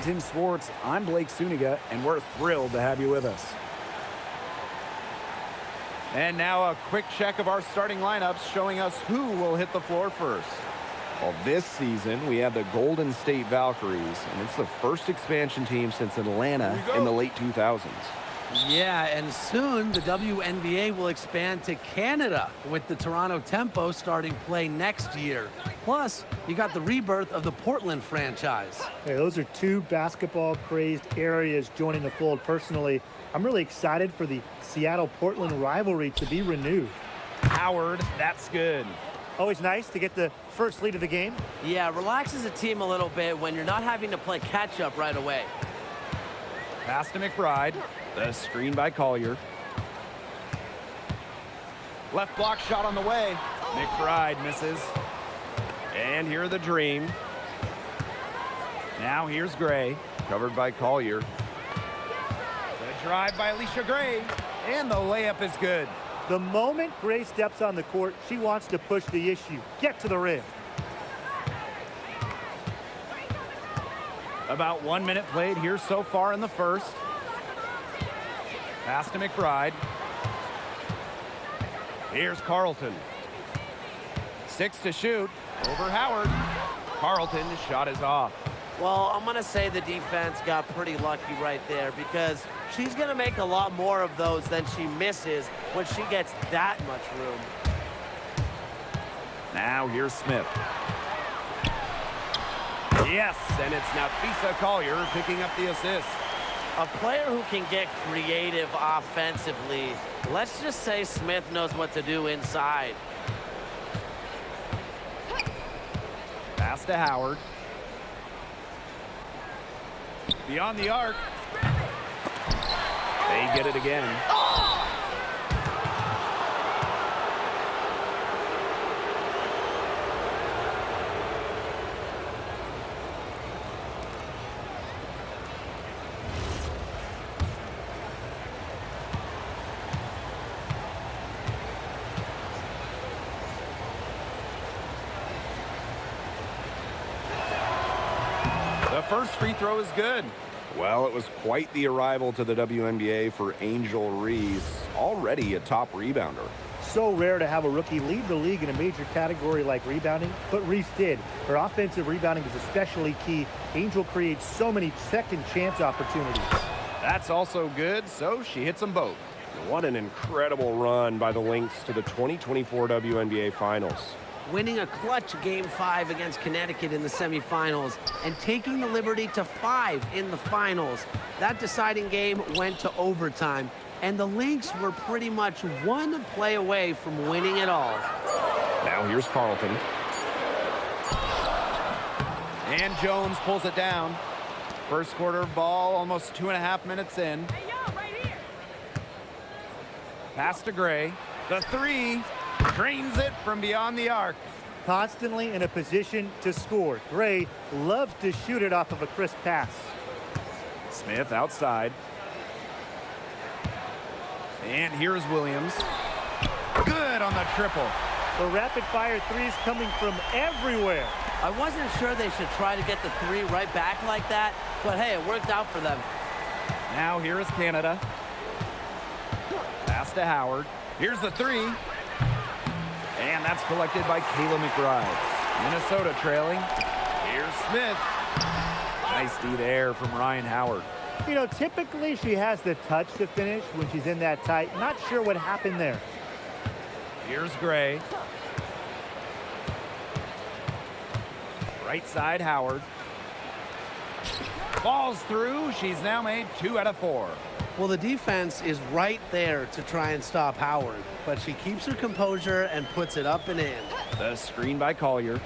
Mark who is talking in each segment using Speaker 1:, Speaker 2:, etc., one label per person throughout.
Speaker 1: Tim Swartz. I'm Blake Suniga, and we're thrilled to have you with us.
Speaker 2: And now a quick check of our starting lineups showing us who will hit the floor first.
Speaker 3: Well, this season, we have the Golden State Valkyries, and it's the first expansion team since Atlanta in the late 2000s.
Speaker 4: Yeah, and soon the WNBA will expand to Canada with the Toronto Tempo starting play next year. Plus, you got the rebirth of the Portland franchise.
Speaker 5: Hey, those are two basketball-crazed areas joining the fold. Personally, I'm really excited for the Seattle-Portland rivalry to be renewed.
Speaker 2: Howard, that's good.
Speaker 5: Always nice to get the first lead of the game.
Speaker 4: Yeah, relaxes a team a little bit when you're not having to play catch-up right away.
Speaker 2: Pass to McBride.
Speaker 3: The screen by Collier.
Speaker 2: Left block shot on the way. McBride misses.
Speaker 3: And here the Dream.
Speaker 2: Now here's Gray.
Speaker 3: Covered by Collier.
Speaker 2: The drive by Alicia Gray. And the layup is good.
Speaker 5: The moment Gray steps on the court, she wants to push the issue. Get to the rim.
Speaker 2: About 1 minute played here so far in the first. Pass to McBride. Here's Carlton. 6 to shoot. Over Howard. Carlton's shot is off.
Speaker 4: Well, I'm going to say the defense got pretty lucky right there because she's going to make a lot more of those than she misses when she gets that much room.
Speaker 2: Now here's Smith. Yes, and it's Nafisa Collier picking up the assist.
Speaker 4: A player who can get creative offensively. Let's just say Smith knows what to do inside.
Speaker 2: Pass to Howard. Beyond the arc.
Speaker 3: They get it again.
Speaker 2: The first free throw is good.
Speaker 3: Well, it was quite the arrival to the WNBA for Angel Reese, already a top rebounder.
Speaker 5: So rare to have a rookie lead the league in a major category like rebounding, but Reese did. Her offensive rebounding is especially key. Angel creates so many second chance opportunities.
Speaker 2: That's also good, so she hits them both.
Speaker 3: What an incredible run by the Lynx to the 2024 WNBA Finals.
Speaker 4: Winning a clutch Game 5 against Connecticut in the semifinals and taking the liberty to 5 in the finals. That deciding game went to overtime, and the Lynx were pretty much one play away from winning it all.
Speaker 3: Now here's Carlton.
Speaker 2: And Jones pulls it down. First quarter ball, almost 2.5 minutes in. Pass to Gray. The three. Drains it from beyond the arc.
Speaker 5: Constantly in a position to score. Gray loves to shoot it off of a crisp pass.
Speaker 2: Smith outside. And here's Williams. Good on the triple.
Speaker 5: The rapid-fire threes coming from everywhere.
Speaker 4: I wasn't sure they should try to get the three right back like that, but hey, it worked out for them.
Speaker 2: Now here is Canada. Pass to Howard. Here's the three. And that's collected by Kayla McBride. Minnesota trailing. Here's Smith. Nice D there from Ryan Howard.
Speaker 5: You know, typically she has the touch to finish when she's in that tight. Not sure what happened there.
Speaker 2: Here's Gray. Right side, Howard. Falls through. She's now made 2 out of 4.
Speaker 4: Well, the defense is right there to try and stop Howard, but she keeps her composure and puts it up and in.
Speaker 2: The screen by Collier.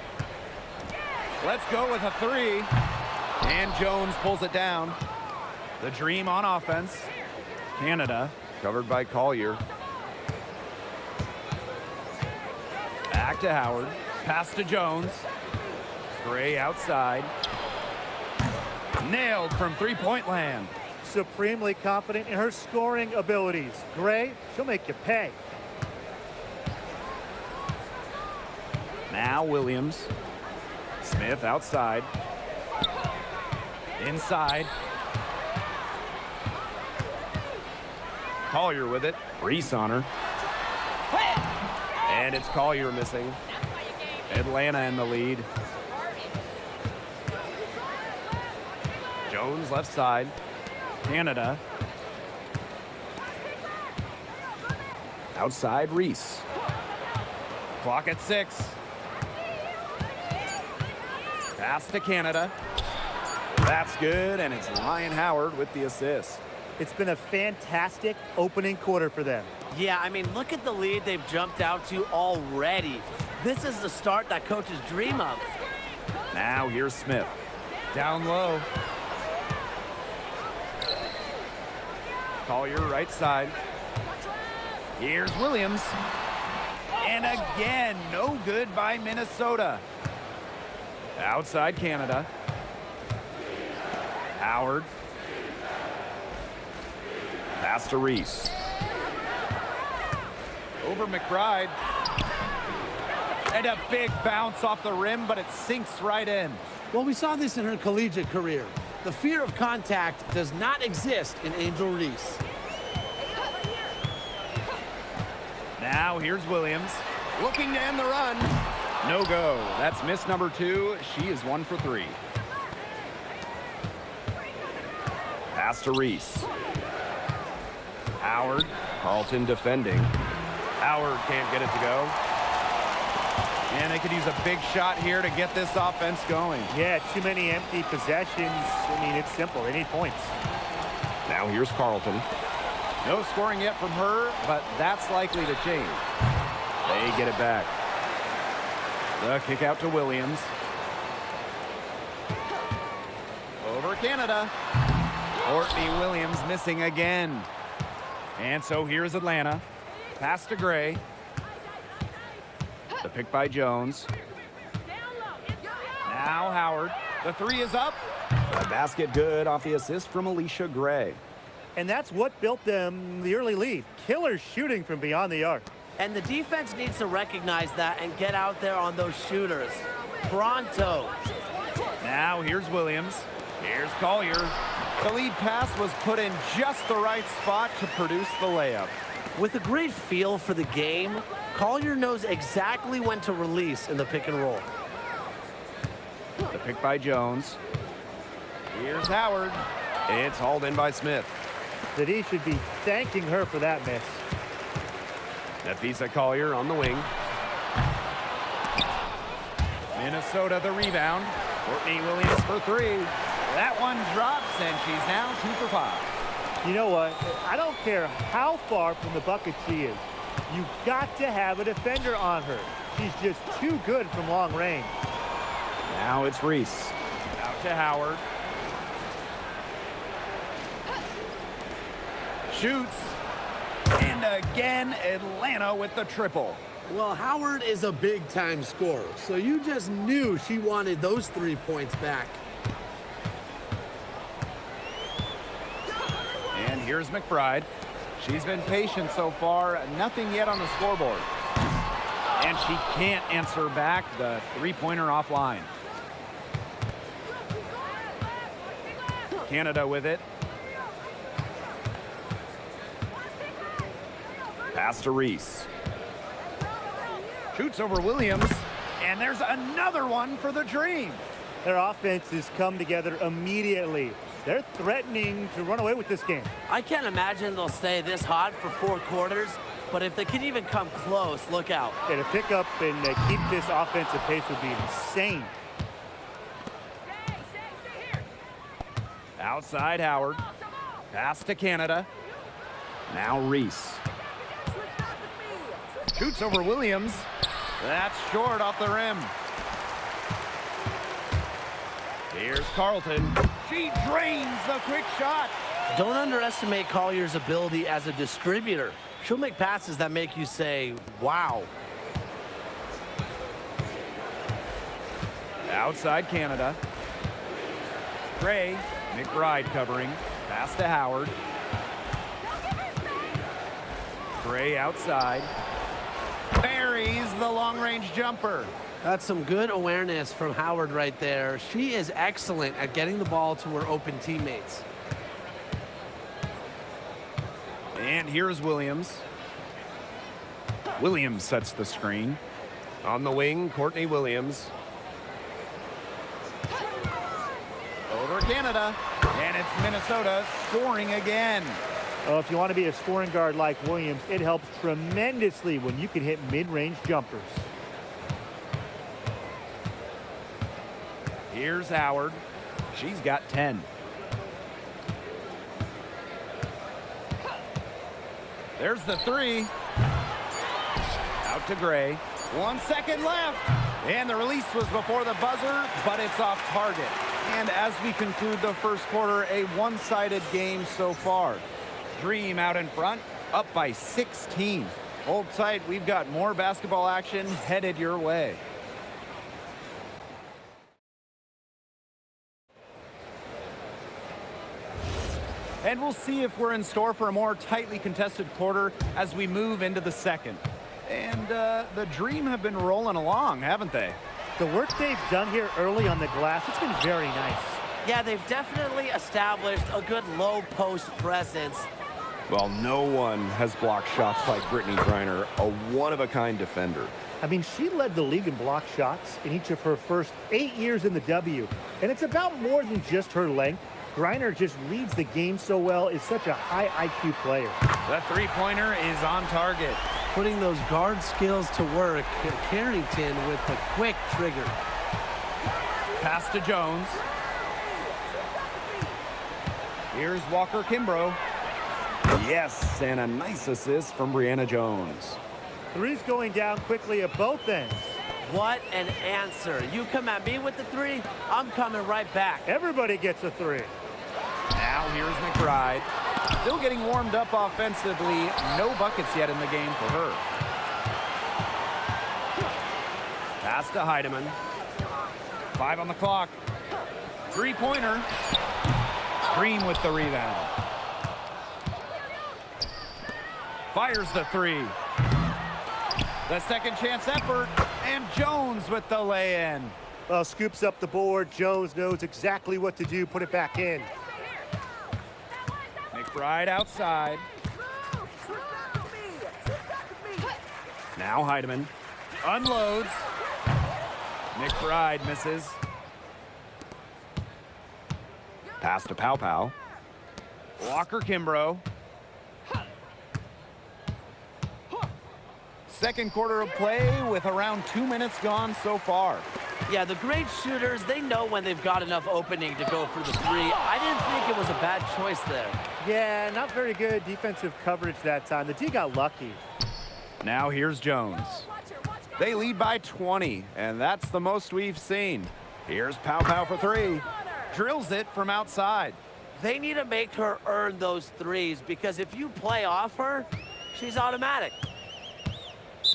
Speaker 2: Let's go with a three. And Jones pulls it down. The Dream on offense. Canada.
Speaker 3: Covered by Collier.
Speaker 2: Back to Howard. Pass to Jones. Gray outside. Nailed from three-point land.
Speaker 5: Supremely confident in her scoring abilities. Gray, she'll make you pay.
Speaker 2: Now Williams. Smith outside. Inside. Collier with it.
Speaker 3: Reese on her.
Speaker 2: And it's Collier missing. Atlanta in the lead. Jones left side. Canada.
Speaker 3: Outside Reese.
Speaker 2: Clock at 6. Pass to Canada. That's good, and it's Ryan Howard with the assist.
Speaker 5: It's been a fantastic opening quarter for them.
Speaker 4: Yeah, I mean, look at the lead they've jumped out to already. This is the start that coaches dream of.
Speaker 2: Now here's Smith. Down low. Collier right side. Here's Williams. And again, no good by Minnesota. Outside Canada. Howard.
Speaker 3: Pass to Reese.
Speaker 2: Over McBride. And a big bounce off the rim, but it sinks right in.
Speaker 4: Well, we saw this in her collegiate career. The fear of contact does not exist in Angel Reese.
Speaker 2: Now here's Williams. Looking to end the run. No go. That's miss number 2. She is 1 for 3.
Speaker 3: Pass to Reese.
Speaker 2: Howard.
Speaker 3: Carlton defending.
Speaker 2: Howard can't get it to go. And they could use a big shot here to get this offense going.
Speaker 5: Yeah, too many empty possessions. I mean, it's simple. They need points.
Speaker 3: Now here's Carlton.
Speaker 2: No scoring yet from her, but that's likely to change. They get it back. The kick out to Williams. Over Canada. Courtney Williams missing again. And so here's Atlanta. Pass to Gray. The pick by Jones. Now Howard. The 3 is up.
Speaker 3: The basket good off the assist from Alicia Gray.
Speaker 5: And that's what built them the early lead. Killer shooting from beyond the arc.
Speaker 4: And the defense needs to recognize that and get out there on those shooters. Pronto.
Speaker 2: Now here's Williams. Here's Collier. The lead pass was put in just the right spot to produce the layup.
Speaker 4: With a great feel for the game, Collier knows exactly when to release in the pick and roll.
Speaker 2: The pick by Jones. Here's Howard. It's hauled in by Smith.
Speaker 5: That he should be thanking her for that miss.
Speaker 2: Nafisa Collier on the wing. Minnesota the rebound. Courtney Williams for 3. That one drops, and she's now 2 for 5.
Speaker 5: You know what? I don't care how far from the bucket she is. You've got to have a defender on her. She's just too good from long range.
Speaker 3: Now it's Reese.
Speaker 2: Out to Howard. Shoots. And again, Atlanta with the triple.
Speaker 4: Well, Howard is a big-time scorer, so you just knew she wanted those 3 points back.
Speaker 2: And here's McBride. She's been patient so far. Nothing yet on the scoreboard. And she can't answer back. The 3-pointer offline. Canada with it.
Speaker 3: Pass to Reese.
Speaker 2: Shoots over Williams. And there's another one for the Dream.
Speaker 5: Their offense has come together immediately. They're threatening to run away with this game.
Speaker 4: I can't imagine they'll stay this hot for 4 quarters, but if they can even come close, look out.
Speaker 5: Yeah, to pick up and keep this offensive pace would be insane.
Speaker 2: Outside Howard. Pass to Canada.
Speaker 3: Now Reese.
Speaker 2: Shoots over Williams. That's short off the rim. Here's Carlton. She drains the quick shot.
Speaker 4: Don't underestimate Collier's ability as a distributor. She'll make passes that make you say, wow.
Speaker 2: Outside Canada. Gray. McBride covering. Pass to Howard. Gray outside. Buries the long-range jumper.
Speaker 4: That's some good awareness from Howard right there. She is excellent at getting the ball to her open teammates.
Speaker 2: And here's Williams. Williams sets the screen.
Speaker 3: On the wing, Courtney Williams.
Speaker 2: Over Canada. And it's Minnesota scoring again.
Speaker 5: Oh, if you want to be a scoring guard like Williams, it helps tremendously when you can hit mid-range jumpers.
Speaker 2: Here's Howard. She's got 10. There's the three. Out to Gray. 1 second left. And the release was before the buzzer, but it's off target. And as we conclude the first quarter, a one-sided game so far. Dream out in front, up by 16. Hold tight, we've got more basketball action headed your way. And we'll see if we're in store for a more tightly contested quarter as we move into the second. And the Dream have been rolling along, haven't they?
Speaker 5: The work they've done here early on the glass, it's been very nice.
Speaker 4: Yeah, they've definitely established a good low post presence.
Speaker 3: Well, no one has blocked shots like Brittany Griner, a one-of-a-kind defender.
Speaker 5: I mean, she led the league in block shots in each of her first 8 years in the W. And it's about more than just her length. Griner just reads the game so well, is such a high IQ player.
Speaker 2: The three-pointer is on target.
Speaker 4: Putting those guard skills to work. Carrington with the quick trigger.
Speaker 2: Pass to Jones. Here's Walker Kimbrough.
Speaker 3: Yes, and a nice assist from Brianna Jones.
Speaker 5: Three's going down quickly at both ends.
Speaker 4: What an answer. You come at me with the three, I'm coming right back.
Speaker 5: Everybody gets a three.
Speaker 2: Now here's McBride. Still getting warmed up offensively. No buckets yet in the game for her. Pass to Heidemann. 5 on the clock. Three-pointer. Green with the rebound. Fires the three. The second chance effort. And Jones with the lay-in.
Speaker 5: Well, scoops up the board. Jones knows exactly what to do. Put it back in.
Speaker 2: McBride outside. Now Heidemann unloads. McBride misses.
Speaker 3: Pass to Pow Pow.
Speaker 2: Walker Kimbrough. Second quarter of play with around 2 minutes gone so far.
Speaker 4: Yeah, the great shooters, they know when they've got enough opening to go for the three. I didn't think it was a bad choice there.
Speaker 5: Yeah, not very good defensive coverage that time. The D got lucky.
Speaker 2: Now here's Jones. They lead by 20, and that's the most we've seen. Here's Pow Pow for three. Drills it from outside.
Speaker 4: They need to make her earn those threes because if you play off her, she's automatic.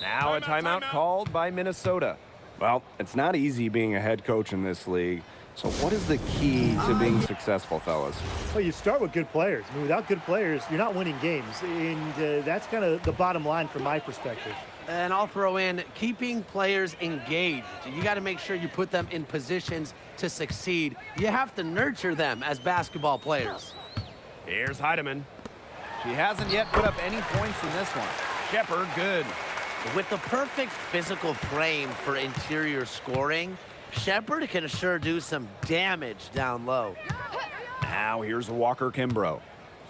Speaker 2: Now a timeout called by Minnesota.
Speaker 3: Well, it's not easy being a head coach in this league. So what is the key to being successful, fellas?
Speaker 5: Well, you start with good players. I mean, without good players, you're not winning games. And that's kind of the bottom line from my perspective.
Speaker 4: And I'll throw in keeping players engaged. You got to make sure you put them in positions to succeed. You have to nurture them as basketball players.
Speaker 2: Here's Heidemann. She hasn't yet put up any points in this one. Shepard, good.
Speaker 4: With the perfect physical frame for interior scoring, Shepard can sure do some damage down low.
Speaker 3: Now here's Walker Kimbrough.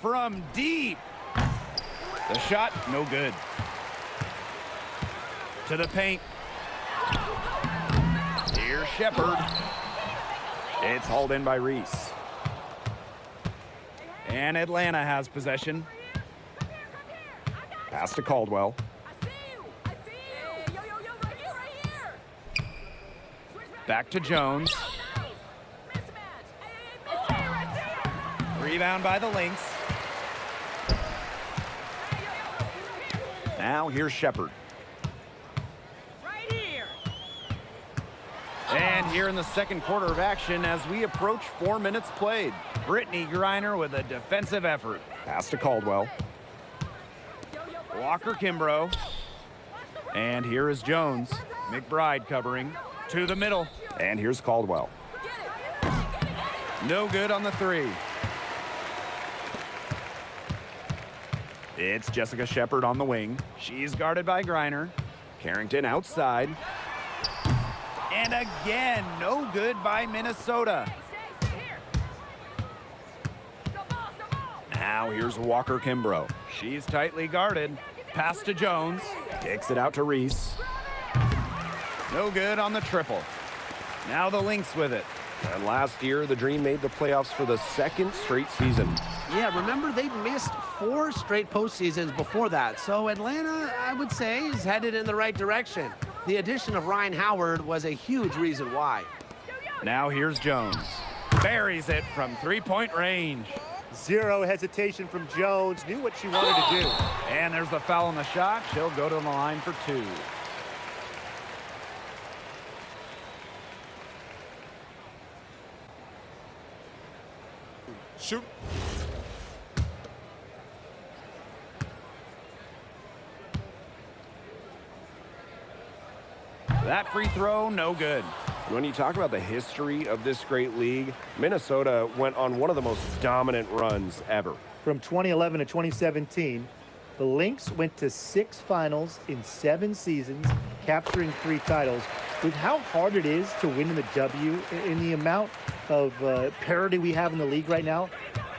Speaker 2: From deep. The shot, no good. To the paint. Here's Shepard. It's hauled in by Reese. And Atlanta has possession.
Speaker 3: Pass to Caldwell.
Speaker 2: Back to Jones. Rebound by the Lynx.
Speaker 3: Now here's Shepard.
Speaker 2: And here in the second quarter of action as we approach 4 minutes played. Brittany Griner with a defensive effort.
Speaker 3: Pass to Caldwell.
Speaker 2: Walker Kimbrough. And here is Jones. McBride covering. To the middle.
Speaker 3: And here's Caldwell.
Speaker 2: No good on the three. It's Jessica Shepard on the wing. She's guarded by Griner.
Speaker 3: Carrington outside.
Speaker 2: And again, no good by Minnesota.
Speaker 3: Now here's Walker Kimbrough.
Speaker 2: She's tightly guarded. Pass to Jones.
Speaker 3: Kicks it out to Reese.
Speaker 2: No good on the triple. Now the Lynx with it.
Speaker 3: And last year, the Dream made the playoffs for the second straight season.
Speaker 4: Yeah, remember they missed 4 straight postseasons before that. So Atlanta, I would say, is headed in the right direction. The addition of Ryan Howard was a huge reason why.
Speaker 2: Now here's Jones. Buries it from three-point range.
Speaker 5: Zero hesitation from Jones. Knew what she wanted to do.
Speaker 2: And there's the foul on the shot. She'll go to the line for 2.
Speaker 6: Shoot.
Speaker 2: That free throw, no good.
Speaker 3: When you talk about the history of this great league, Minnesota went on one of the most dominant runs ever.
Speaker 5: From 2011 to 2017, the Lynx went to 6 finals in 7 seasons, capturing 3 titles. With how hard it is to win in the W, in the amount of parity we have in the league right now,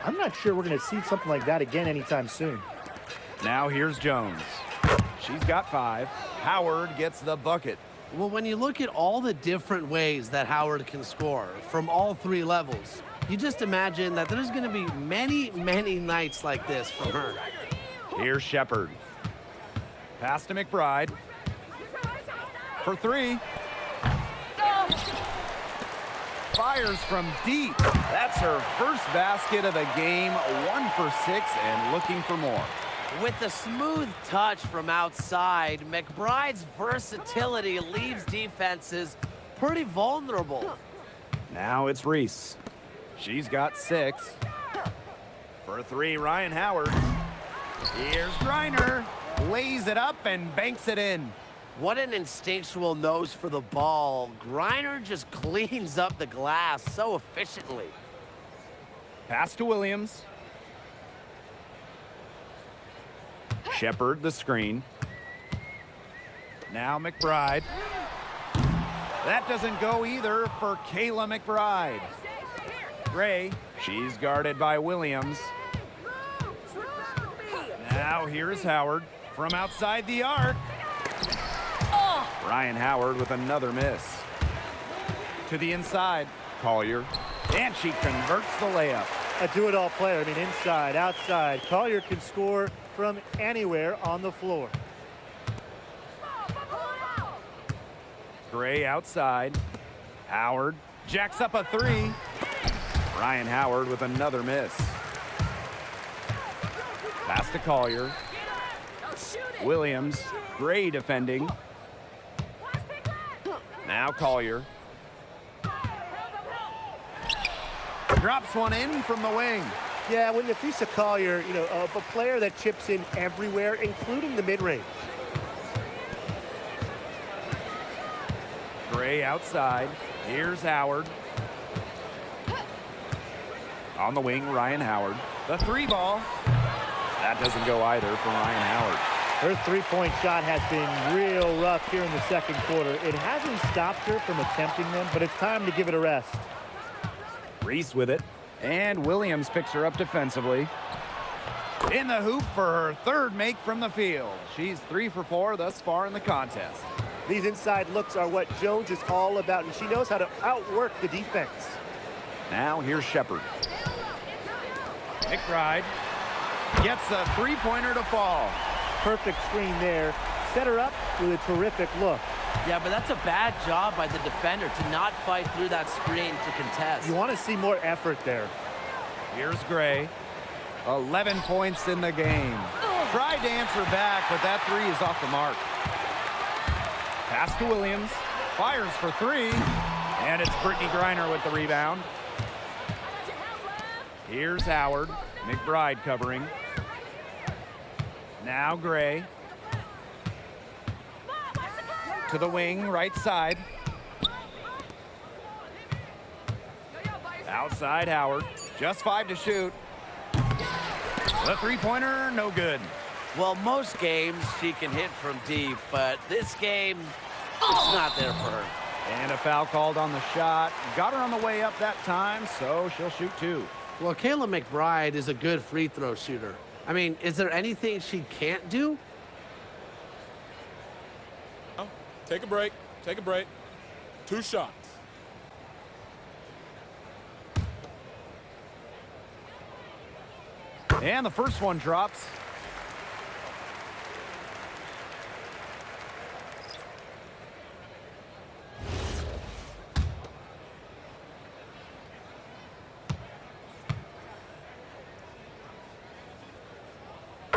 Speaker 5: I'm not sure we're going to see something like that again anytime soon.
Speaker 2: Now here's Jones. She's got 5. Howard gets the bucket.
Speaker 4: Well, when you look at all the different ways that Howard can score from all 3 levels, you just imagine that there's going to be many, many nights like this from her.
Speaker 2: Here's Shepard. Pass to McBride. For 3. Fires from deep. That's her first basket of the game. 1 for 6 and looking for more.
Speaker 4: With the smooth touch from outside, McBride's versatility leaves defenses pretty vulnerable.
Speaker 2: Now it's Reese. She's got 6. For 3, Ryan Howard. Here's Griner. Lays it up and banks it in.
Speaker 4: What an instinctual nose for the ball. Griner just cleans up the glass so efficiently.
Speaker 2: Pass to Williams. Shepard the screen. Now McBride. That doesn't go either for Kayla McBride. Gray, she's guarded by Williams. Now here's Howard from outside the arc. Ryan Howard with another miss. To the inside, Collier. And she converts the layup.
Speaker 5: A do-it-all player. I mean, inside, outside. Collier can score from anywhere on the floor.
Speaker 2: Gray outside. Howard jacks up a 3. Ryan Howard with another miss. Pass to Collier. Williams. Gray defending. Now Collier. Drops one in from the wing.
Speaker 5: Yeah, when you face a Collier, you know, a player that chips in everywhere, including the mid-range.
Speaker 2: Gray outside. Here's Howard. On the wing, Ryan Howard. The 3 ball. That doesn't go either for Ryan Howard.
Speaker 5: Her three-point shot has been real rough here in the second quarter. It hasn't stopped her from attempting them, but it's time to give it a rest.
Speaker 2: Reese with it. And Williams picks her up defensively. In the hoop for her 3rd make from the field. She's 3 for 4 thus far in the contest.
Speaker 5: These inside looks are what Jones is all about, and she knows how to outwork the defense.
Speaker 2: Now here's Shepard. McBride gets a 3-pointer to fall.
Speaker 5: Perfect screen there. Set her up with a terrific look.
Speaker 4: Yeah, but that's a bad job by the defender to not fight through that screen to contest.
Speaker 5: You want to see more effort there.
Speaker 2: Here's Gray. 11 points in the game. Tried to answer back, but that 3 is off the mark. Pass to Williams. Fires for 3. And it's Brittany Griner with the rebound. Here's Howard. McBride covering. Now Gray. To the wing, right side. Outside Howard. Just 5 to shoot. The three-pointer, no good.
Speaker 4: Well, most games she can hit from deep, but this game, it's not there for her.
Speaker 2: And a foul called on the shot. Got her on the way up that time, so she'll shoot 2.
Speaker 4: Well, Kayla McBride is a good free throw shooter. I mean, is there anything she can't do?
Speaker 6: Oh, take a break. Take a break. 2 shots.
Speaker 2: And the first one drops.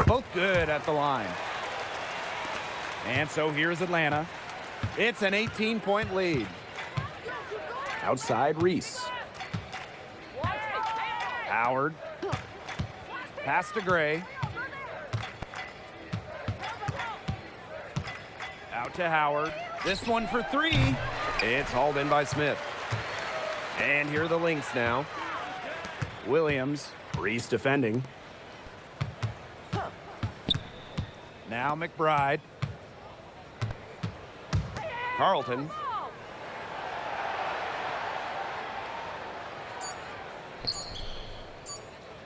Speaker 2: Both good at the line. And so here's Atlanta. It's an 18-point lead.
Speaker 3: Outside Reese.
Speaker 2: Howard. Pass to Gray. Out to Howard. This one for 3.
Speaker 3: It's hauled in by Smith. And here are the Lynx now.
Speaker 2: Williams.
Speaker 3: Reese defending.
Speaker 2: Now McBride. Carlton.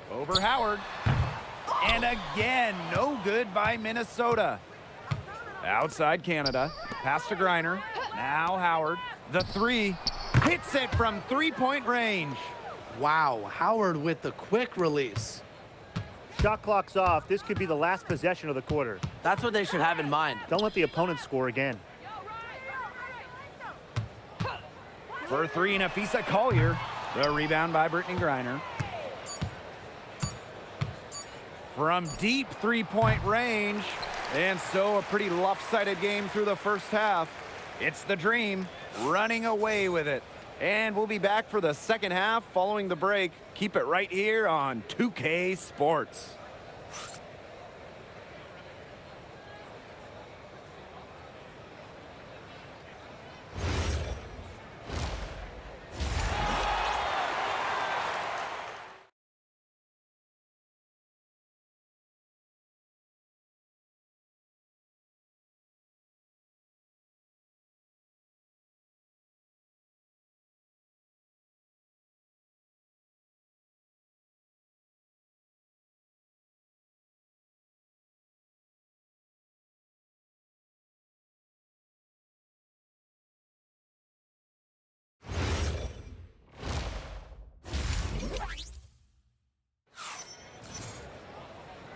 Speaker 2: Over Howard. And again, no good by Minnesota. Outside Canada. Pass to Griner. Now Howard. The 3. Hits it from 3-point range.
Speaker 4: Wow, Howard with the quick release.
Speaker 5: Shot clock's off. This could be the last possession of the quarter.
Speaker 4: That's what they should have in mind.
Speaker 5: Don't let the opponent score again.
Speaker 2: For 3, Nafisa Collier. The rebound by Brittany Griner. From deep 3-point range. And so a pretty lopsided game through the first half. It's the Dream running away with it. And we'll be back for the second half following the break. Keep it right here on 2K Sports.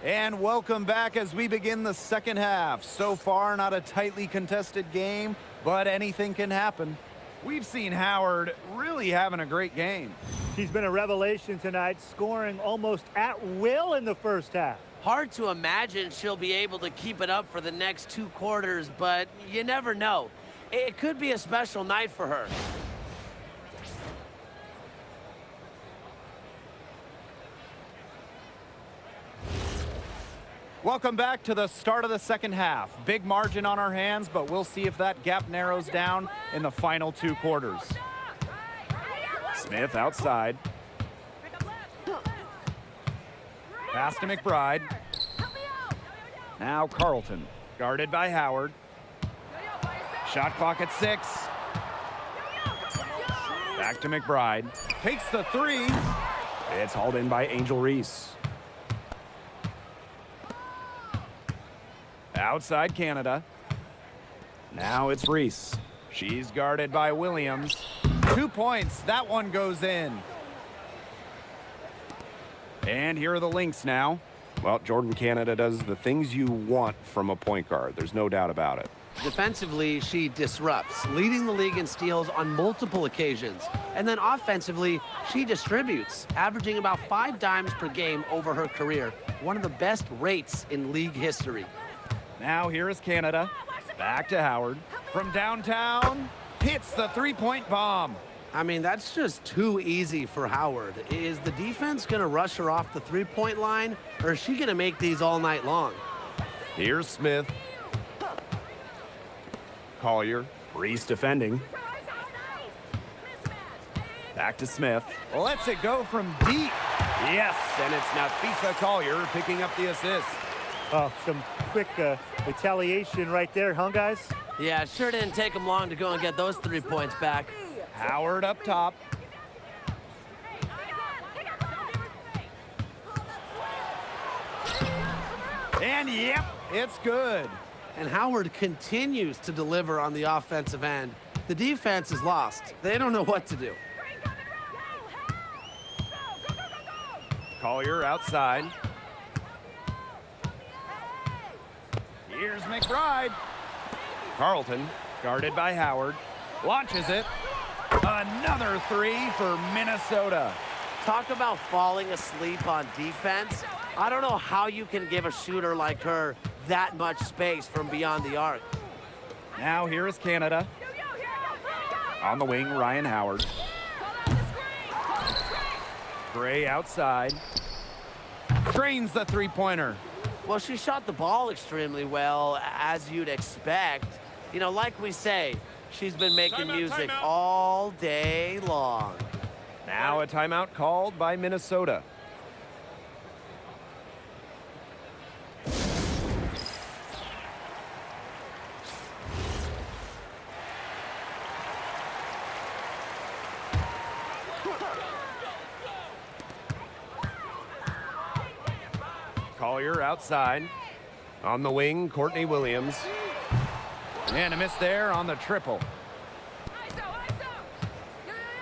Speaker 2: And welcome back as we begin the second half. So far, not a tightly contested game, but anything can happen. We've seen Howard really having a great game.
Speaker 5: She's been a revelation tonight, scoring almost at will in the first half.
Speaker 4: Hard to imagine she'll be able to keep it up for the next 2 quarters, but you never know. It could be a special night for her.
Speaker 2: Welcome back to the start of the second half. Big margin on our hands, but we'll see if that gap narrows down in the final 2 quarters. Smith outside. Pass to McBride. Now Carlton, guarded by Howard. Shot clock at 6. Back to McBride. Takes the 3.
Speaker 3: It's hauled in by Angel Reese.
Speaker 2: Outside Canada. Now it's Reese. She's guarded by Williams. 2 points. That one goes in. And here are the Lynx now.
Speaker 3: Well, Jordan Canada does the things you want from a point guard. There's no doubt about it.
Speaker 4: Defensively, she disrupts, leading the league in steals on multiple occasions. And then offensively, she distributes, averaging about 5 dimes per game over her career. One of the best rates in league history.
Speaker 2: Now here is Canada. Back to Howard. From downtown, hits the 3-point bomb.
Speaker 4: I mean, that's just too easy for Howard. Is the defense going to rush her off the 3-point line, or is she going to make these all night long?
Speaker 3: Here's Smith. Collier. Reese defending.
Speaker 2: Back to Smith. Lets it go from deep. Yes, and it's Nafisa Collier picking up the assist.
Speaker 5: Oh, some quick retaliation right there, huh, guys?
Speaker 4: Yeah, it sure didn't take him long to go and get those 3 points back.
Speaker 2: Howard up top. And yep, it's good.
Speaker 4: And Howard continues to deliver on the offensive end. The defense is lost. They don't know what to do.
Speaker 2: Collier outside. Here's McBride. Carlton, guarded by Howard, launches it. Another 3 for Minnesota.
Speaker 4: Talk about falling asleep on defense. I don't know how you can give a shooter like her that much space from beyond the arc.
Speaker 2: Now here is Canada. On the wing, Ryan Howard. Gray outside. Drains the three-pointer.
Speaker 4: Well, she shot the ball extremely well, as you'd expect. You know, like we say, she's been making music all day long.
Speaker 2: Now a timeout called by Minnesota. Collier outside. On the wing, Courtney Williams. And a miss there on the triple.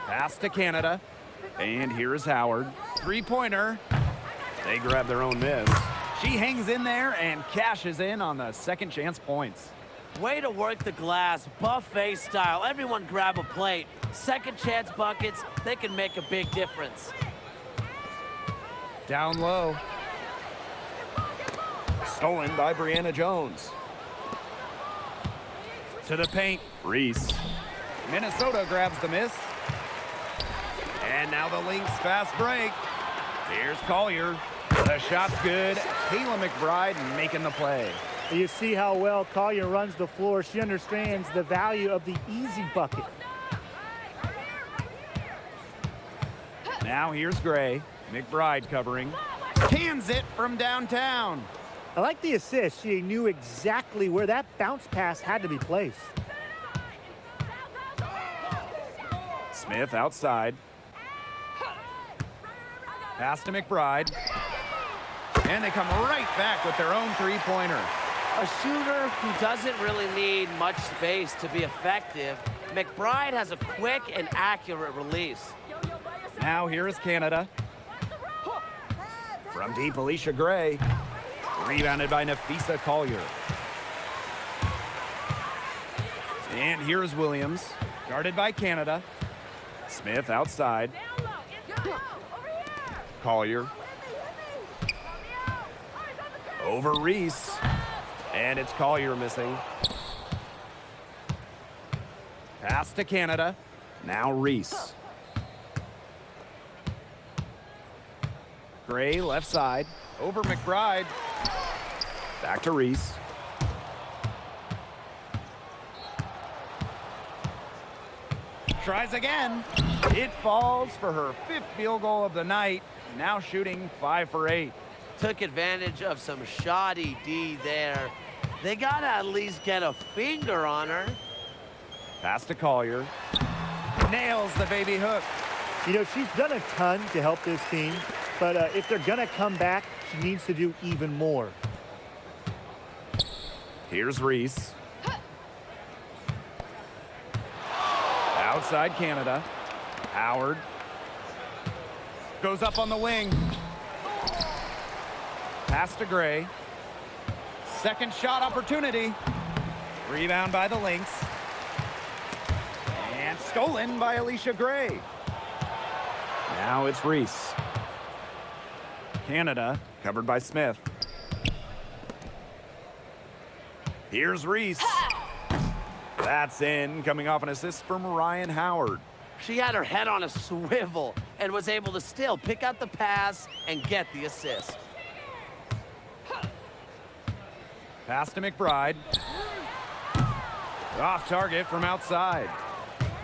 Speaker 2: Pass to Canada. And here's Howard. Three-pointer. They grab their own miss. She hangs in there and cashes in on the second chance points.
Speaker 4: Way to work the glass, buffet style. Everyone grab a plate. Second chance buckets, they can make a big difference.
Speaker 2: Down low. Stolen by Brianna Jones. To the paint, Reese. Minnesota grabs the miss. And now the Lynx fast break. Here's Collier. The shot's good. Kayla McBride making the play.
Speaker 5: You see how well Collier runs the floor. She understands the value of the easy bucket.
Speaker 2: Now here's Gray. McBride covering. Cans it from downtown.
Speaker 5: I like the assist. She knew exactly where that bounce pass had to be placed.
Speaker 2: Smith outside. Pass to McBride. And they come right back with their own three-pointer.
Speaker 4: A shooter who doesn't really need much space to be effective, McBride has a quick and accurate release.
Speaker 2: Now here is Canada. From deep, Alicia Gray. Rebounded by Nafisa Collier. And here's Williams. Guarded by Canada. Smith outside. Collier. Over Reese. And it's Collier missing. Pass to Canada. Now Reese. Gray left side. Over McBride. Back to Reese. Tries again. It falls for her 5th field goal of the night. Now shooting 5 for 8.
Speaker 4: Took advantage of some shoddy D there. They gotta at least get a finger on her.
Speaker 2: Pass to Collier. Nails the baby hook.
Speaker 5: You know, she's done a ton to help this team, but if they're gonna come back, she needs to do even more.
Speaker 2: Here's Reese. Outside Canada. Howard. Goes up on the wing. Pass to Gray. Second shot opportunity. Rebound by the Lynx. And stolen by Alicia Gray. Now it's Reese. Canada, covered by Smith. Here's Reese. That's in, coming off an assist from Ryan Howard.
Speaker 4: She had her head on a swivel and was able to still pick out the pass and get the assist.
Speaker 2: Pass to McBride. Off target from outside.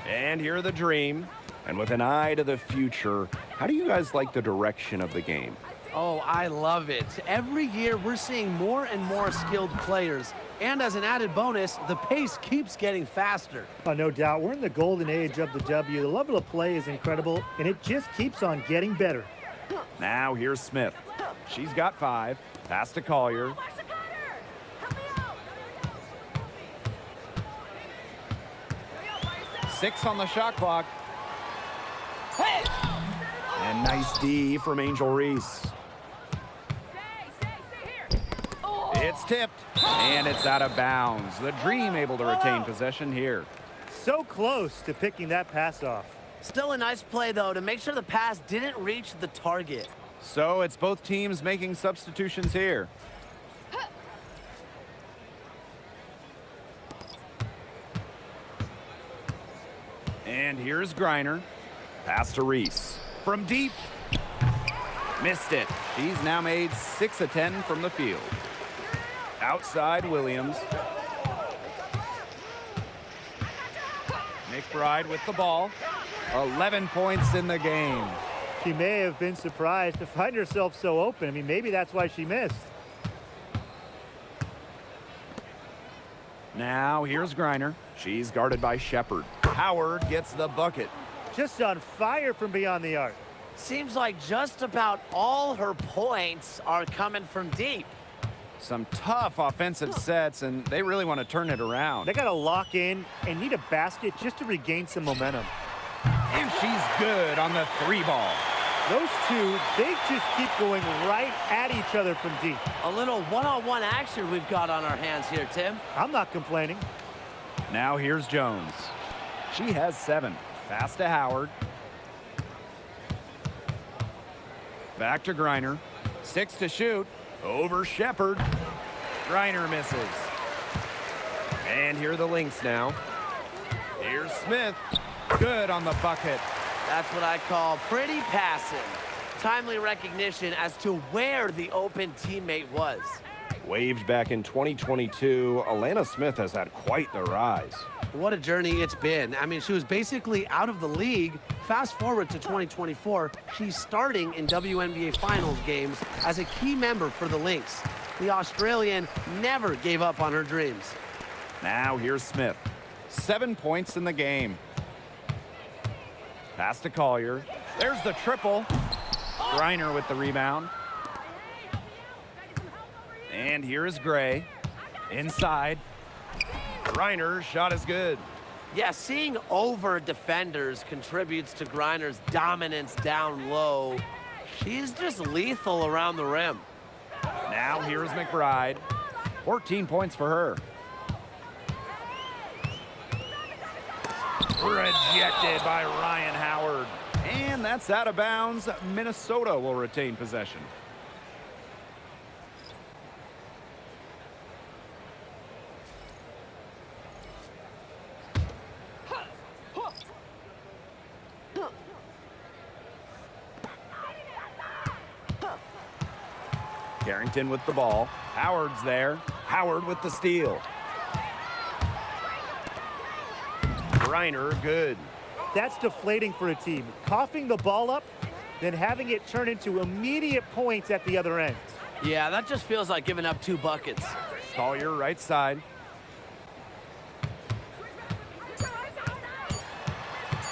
Speaker 2: And here the Dream.
Speaker 3: And with an eye to the future, how do you guys like the direction of the game?
Speaker 4: Oh, I love it. Every year we're seeing more and more skilled players. And as an added bonus, the pace keeps getting faster.
Speaker 5: Oh, no doubt. We're in the golden age of the W. The level of play is incredible, and it just keeps on getting better.
Speaker 2: Now here's Smith. She's got 5. Pass to Collier. 6 on the shot clock. And nice D from Angel Reese. It's tipped, and it's out of bounds. The Dream able to retain possession here.
Speaker 5: So close to picking that pass off.
Speaker 4: Still a nice play, though, to make sure the pass didn't reach the target.
Speaker 2: So it's both teams making substitutions here. And here's Griner. Pass to Reese. From deep. Missed it. She's now made 6 of 10 from the field. Outside Williams. McBride with the ball. 11 points in the game.
Speaker 5: She may have been surprised to find herself so open. I mean, maybe that's why she missed.
Speaker 2: Now here's Griner. She's guarded by Shepard. Howard gets the bucket.
Speaker 5: Just on fire from beyond the arc.
Speaker 4: Seems like just about all her points are coming from deep.
Speaker 2: Some tough offensive sets, and they really want to turn it around.
Speaker 5: They got to lock in and need a basket just to regain some momentum.
Speaker 2: And she's good on the 3 ball.
Speaker 5: Those two, they just keep going right at each other from deep.
Speaker 4: A little one-on-one action we've got on our hands here, Tim.
Speaker 5: I'm not complaining.
Speaker 2: Now here's Jones. She has 7. Pass to Howard. Back to Griner. 6 to shoot. Over Shepard. Griner misses. And here are the Lynx now. Here's Smith. Good on the bucket.
Speaker 4: That's what I call pretty passing. Timely recognition as to where the open teammate was.
Speaker 3: Waived back in 2022, Alana Smith has had quite the rise.
Speaker 4: What a journey it's been. I mean, she was basically out of the league. Fast forward to 2024, she's starting in WNBA Finals games as a key member for the Lynx. The Australian never gave up on her dreams.
Speaker 2: Now here's Smith. 7 points in the game. Pass to Collier. There's the triple. Griner with the rebound. And here is Gray. Inside. Griner's shot is good.
Speaker 4: Yeah, seeing over defenders contributes to Griner's dominance down low. She's just lethal around the rim.
Speaker 2: Now here's McBride. 14 points for her. Rejected by Ryan Howard. And that's out of bounds. Minnesota will retain possession. Carrington with the ball. Howard's there. Howard with the steal. Griner, good.
Speaker 5: That's deflating for a team. Coughing the ball up, then having it turn into immediate points at the other end.
Speaker 4: Yeah, that just feels like giving up 2 buckets.
Speaker 2: Collier right side.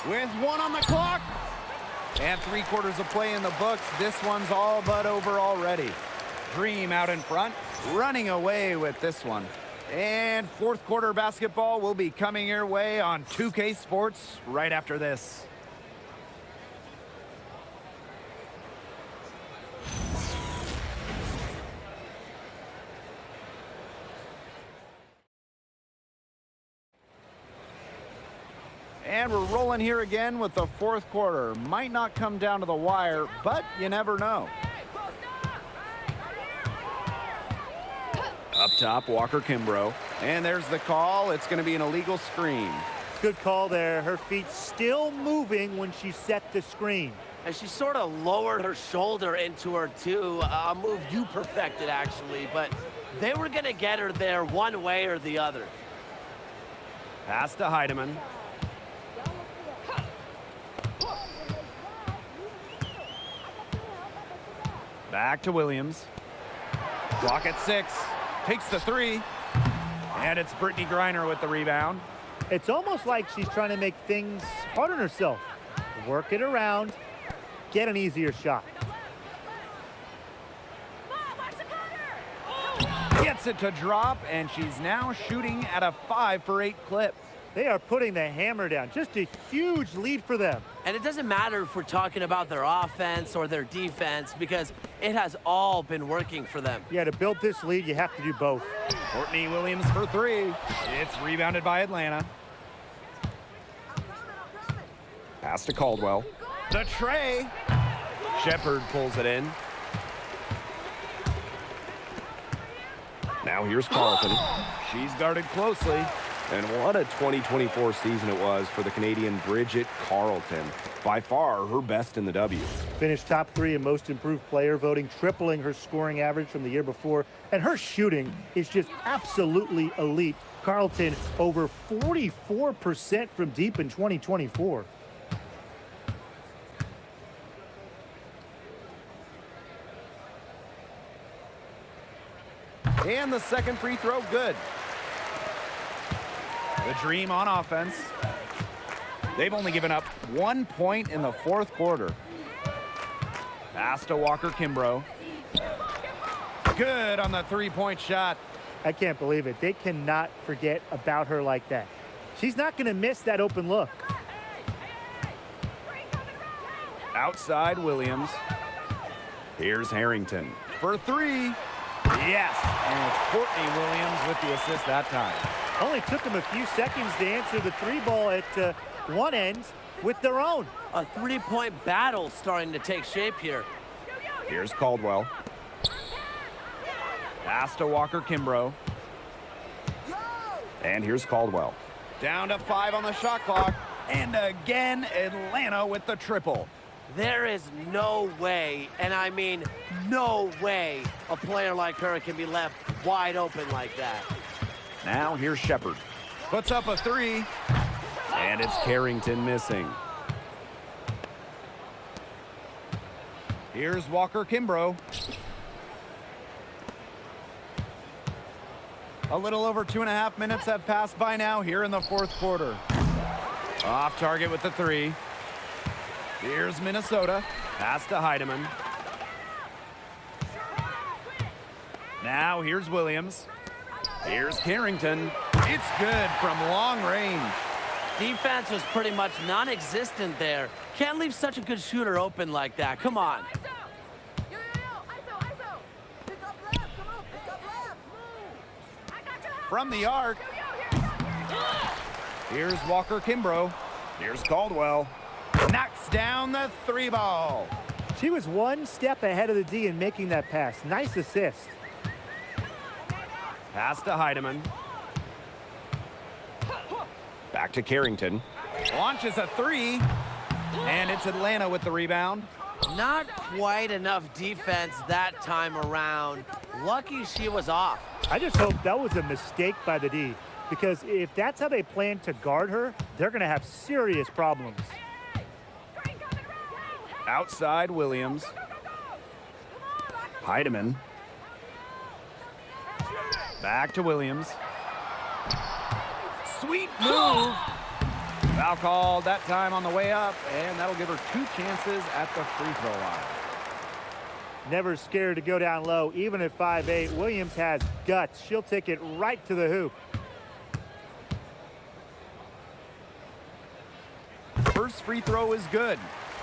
Speaker 2: With 1 on the clock. And 3/4 of play in the books. This one's all but over already. Dream out in front, running away with this one. And 4th quarter basketball will be coming your way on 2K Sports right after this. And we're rolling here again with the 4th quarter. Might not come down to the wire, but you never know. Up top, Walker Kimbrough. And there's the call. It's going to be an illegal screen.
Speaker 5: Good call there. Her feet still moving when she set the screen.
Speaker 4: And she sort of lowered her shoulder into her, too. A move you perfected, actually. But they were going to get her there one way or the other.
Speaker 2: Pass to Heidemann. Back to Williams. Clock at 6. Takes the 3. And it's Brittany Griner with the rebound.
Speaker 5: It's almost like she's trying to make things hard on herself. Work it around, get an easier shot.
Speaker 2: Gets it to drop, and she's now shooting at a 5 for 8 clip.
Speaker 5: They are putting the hammer down. Just a huge lead for them.
Speaker 4: And it doesn't matter if we're talking about their offense or their defense, because it has all been working for them.
Speaker 5: Yeah, to build this lead, you have to do both.
Speaker 2: Courtney Williams for 3. It's rebounded by Atlanta.
Speaker 3: Pass to Caldwell.
Speaker 2: The tray.
Speaker 3: Shepard pulls it in. Now here's Carlton.
Speaker 2: She's guarded closely.
Speaker 3: And what a 2024 season it was for the Canadian Bridget Carlton. By far her best in the W.
Speaker 5: Finished top 3 in most improved player voting, tripling her scoring average from the year before. And her shooting is just absolutely elite. Carlton over 44% from deep in 2024.
Speaker 2: And the second free throw, good. The Dream on offense. They've only given up 1 point in the 4th quarter. Pass to Walker Kimbrough. Good on the 3-point shot.
Speaker 5: I can't believe it. They cannot forget about her like that. She's not going to miss that open look.
Speaker 2: Outside Williams. Here's Harrington for 3. Yes, and it's Courtney Williams with the assist that time.
Speaker 5: Only took them a few seconds to answer the 3-ball at one end with their own.
Speaker 4: A 3-point battle starting to take shape here.
Speaker 3: Here's Caldwell.
Speaker 2: Pass to Walker Kimbrough.
Speaker 3: And here's Caldwell.
Speaker 2: Down to 5 on the shot clock. And again, Atlanta with the triple.
Speaker 4: There is no way, and I mean no way, a player like her can be left wide open like that.
Speaker 3: Now here's Shepard.
Speaker 2: Puts up a 3.
Speaker 3: And it's Carrington missing.
Speaker 2: Here's Walker Kimbrough. A little over 2.5 minutes have passed by now here in the 4th quarter. Off target with the 3. Here's Minnesota. Pass to Heidemann. Now here's Williams. Here's Carrington. It's good from long range.
Speaker 4: Defense was pretty much non-existent there. Can't leave such a good shooter open like that. Come on.
Speaker 2: From the arc. Here's Walker Kimbrough. Here's Caldwell. Knocks down the 3-ball.
Speaker 5: She was one step ahead of the D in making that pass. Nice assist.
Speaker 2: Pass to Heidemann.
Speaker 3: Back to Carrington.
Speaker 2: Launches a 3. And it's Atlanta with the rebound.
Speaker 4: Not quite enough defense that time around. Lucky she was off.
Speaker 5: I just hope that was a mistake by the D, because if that's how they plan to guard her, they're going to have serious problems.
Speaker 2: Outside Williams. Heidemann. Back to Williams. Sweet move. Foul called that time on the way up, and that'll give her 2 chances at the free throw line.
Speaker 5: Never scared to go down low, even at 5'8". Williams has guts. She'll take it right to the hoop.
Speaker 2: First free throw is good.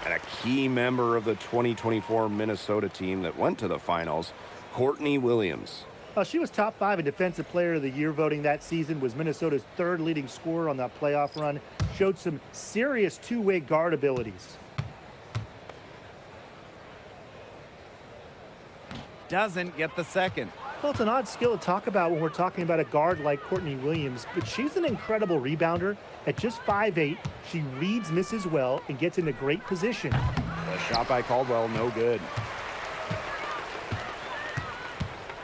Speaker 3: And a key member of the 2024 Minnesota team that went to the finals, Courtney Williams.
Speaker 5: She was top 5 in Defensive Player of the Year voting that season, was Minnesota's 3rd leading scorer on that playoff run, showed some serious two-way guard abilities.
Speaker 2: Doesn't get the second.
Speaker 5: Well, it's an odd skill to talk about when we're talking about a guard like Courtney Williams, but she's an incredible rebounder. At just 5'8", she reads misses well and gets into great position.
Speaker 3: The shot by Caldwell, no good.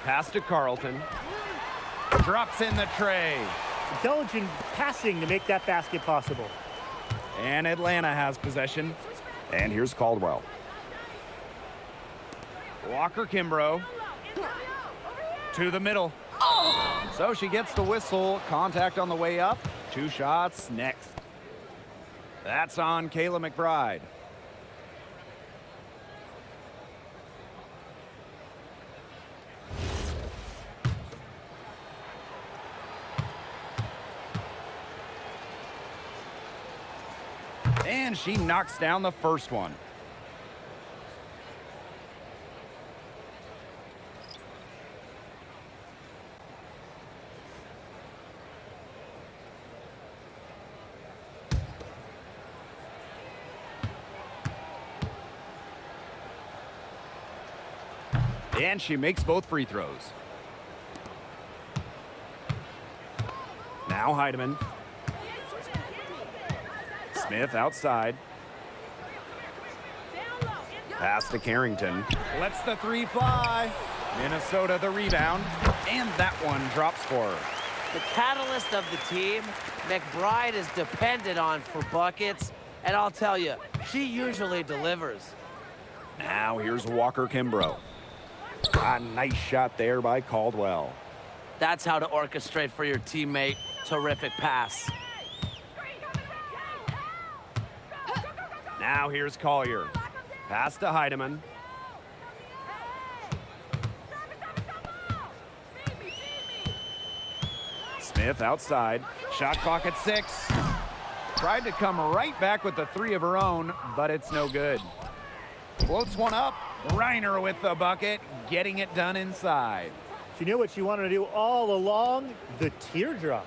Speaker 2: Pass to Carlton. Drops in the tray.
Speaker 5: Intelligent passing to make that basket possible.
Speaker 2: And Atlanta has possession.
Speaker 3: And here's Caldwell.
Speaker 2: Walker Kimbrough to the middle. So she gets the whistle. Contact on the way up. 2 shots next. That's on Kayla McBride. And she knocks down the first one. And she makes both free throws. Now Heidemann. Smith outside. Pass to Carrington. Lets the 3 fly. Minnesota the rebound. And that one drops for her.
Speaker 4: The catalyst of the team, McBride is depended on for buckets. And I'll tell you, she usually delivers.
Speaker 2: Now here's Walker Kimbrough. A nice shot there by Caldwell.
Speaker 4: That's how to orchestrate for your teammate. Terrific pass.
Speaker 2: Now here's Collier. Pass to Heidemann. Smith outside. Shot clock at 6. Tried to come right back with the 3 of her own, but it's no good. Floats one up. Reiner with the bucket, getting it done inside.
Speaker 5: She knew what she wanted to do all along, the teardrop.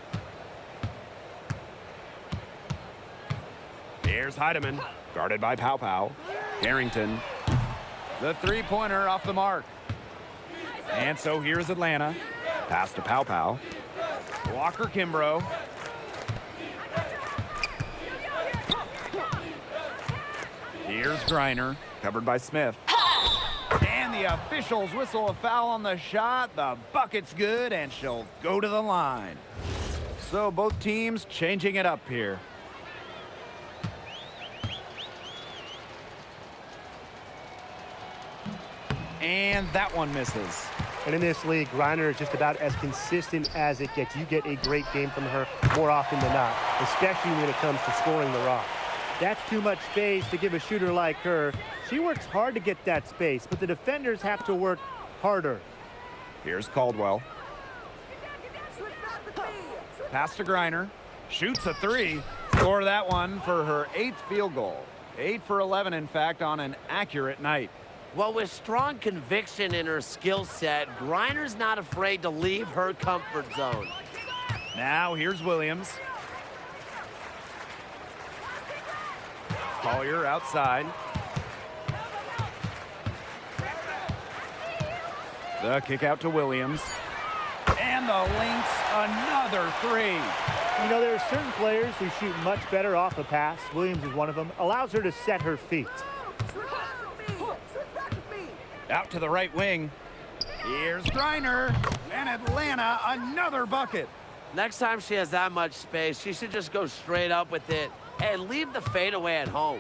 Speaker 2: Here's Heidemann, guarded by Pow Pow. Carrington, the 3-pointer off the mark. And so here's Atlanta. Pass to Pow Pow. Walker Kimbrough. Here's Griner, covered by Smith. And the officials whistle a foul on the shot. The bucket's good, and she'll go to the line. So both teams changing it up here. And that one misses.
Speaker 5: And in this league, Reiner is just about as consistent as it gets. You get a great game from her more often than not, especially when it comes to scoring the rock. That's too much space to give a shooter like her. She works hard to get that space, but the defenders have to work harder.
Speaker 2: Here's Caldwell. Pass to Griner. Shoots a 3. Score that one for her 8th field goal. 8 for 11, in fact, on an accurate night.
Speaker 4: Well, with strong conviction in her skill set, Griner's not afraid to leave her comfort zone.
Speaker 2: Now here's Williams. Collier outside. The kick out to Williams. And the Lynx, another 3.
Speaker 5: You know, there are certain players who shoot much better off a pass. Williams is one of them. Allows her to set her feet.
Speaker 2: Out to the right wing. Here's Griner. And Atlanta, another bucket.
Speaker 4: Next time she has that much space, she should just go straight up with it and leave the fadeaway at home.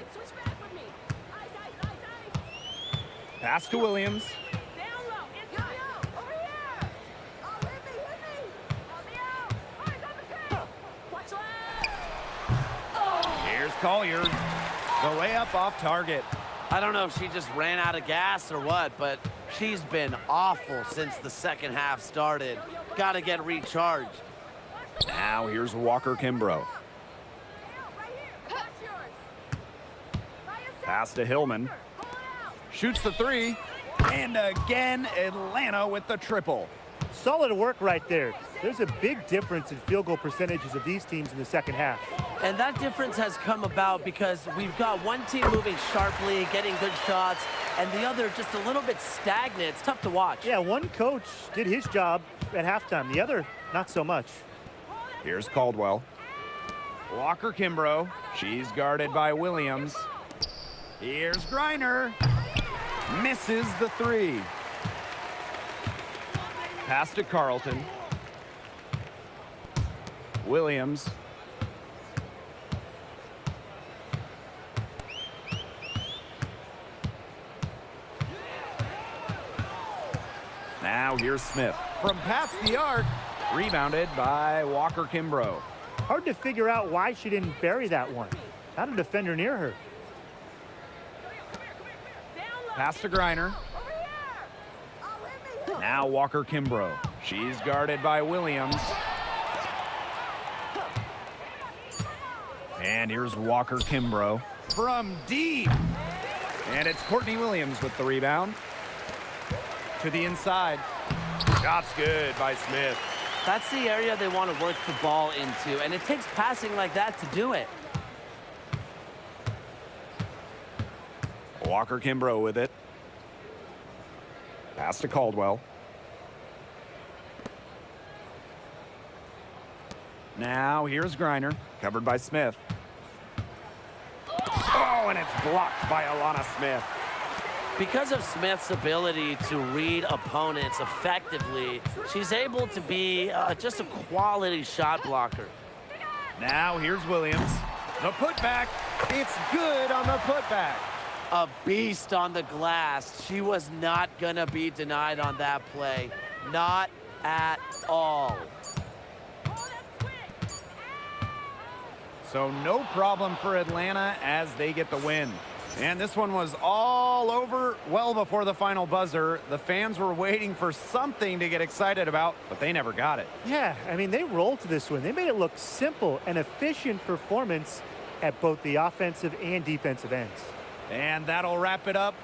Speaker 2: Pass to Williams. Here's Collier. The layup off target.
Speaker 4: I don't know if she just ran out of gas or what, but she's been awful since the second half started. Got to get recharged.
Speaker 2: Now here's Walker Kimbrough. Pass to Hillman. Shoots the 3. And again, Atlanta with the triple.
Speaker 5: Solid work right there. There's a big difference in field goal percentages of these teams in the second half.
Speaker 4: And that difference has come about because we've got one team moving sharply, getting good shots, and the other just a little bit stagnant. It's tough to watch.
Speaker 5: Yeah, one coach did his job at halftime. The other, not so much.
Speaker 2: Here's Caldwell. Walker Kimbrough. She's guarded by Williams. Here's Griner. Misses the 3. Pass to Carlton. Williams. Now here's Smith. From past the arc, rebounded by Walker Kimbrough.
Speaker 5: Hard to figure out why she didn't bury that one. Not a defender near her.
Speaker 2: Pass to Griner. Now Walker Kimbrough. She's guarded by Williams. And here's Walker Kimbrough from deep. And it's Courtney Williams with the rebound. To the inside. Shot's good by Smith.
Speaker 4: That's the area they want to work the ball into, and it takes passing like that to do it.
Speaker 2: Walker Kimbrough with it. Pass to Caldwell. Now here's Griner, covered by Smith. Oh, and it's blocked by Alana Smith.
Speaker 4: Because of Smith's ability to read opponents effectively, she's able to be just a quality shot blocker.
Speaker 2: Now here's Williams. The putback. It's good on the putback.
Speaker 4: A beast on the glass. She was not going to be denied on that play. Not at all.
Speaker 2: So no problem for Atlanta as they get the win. And this one was all over well before the final buzzer. The fans were waiting for something to get excited about, but they never got it.
Speaker 5: Yeah, I mean, they rolled to this win. They made it look simple and efficient performance at both the offensive and defensive ends.
Speaker 2: And that'll wrap it up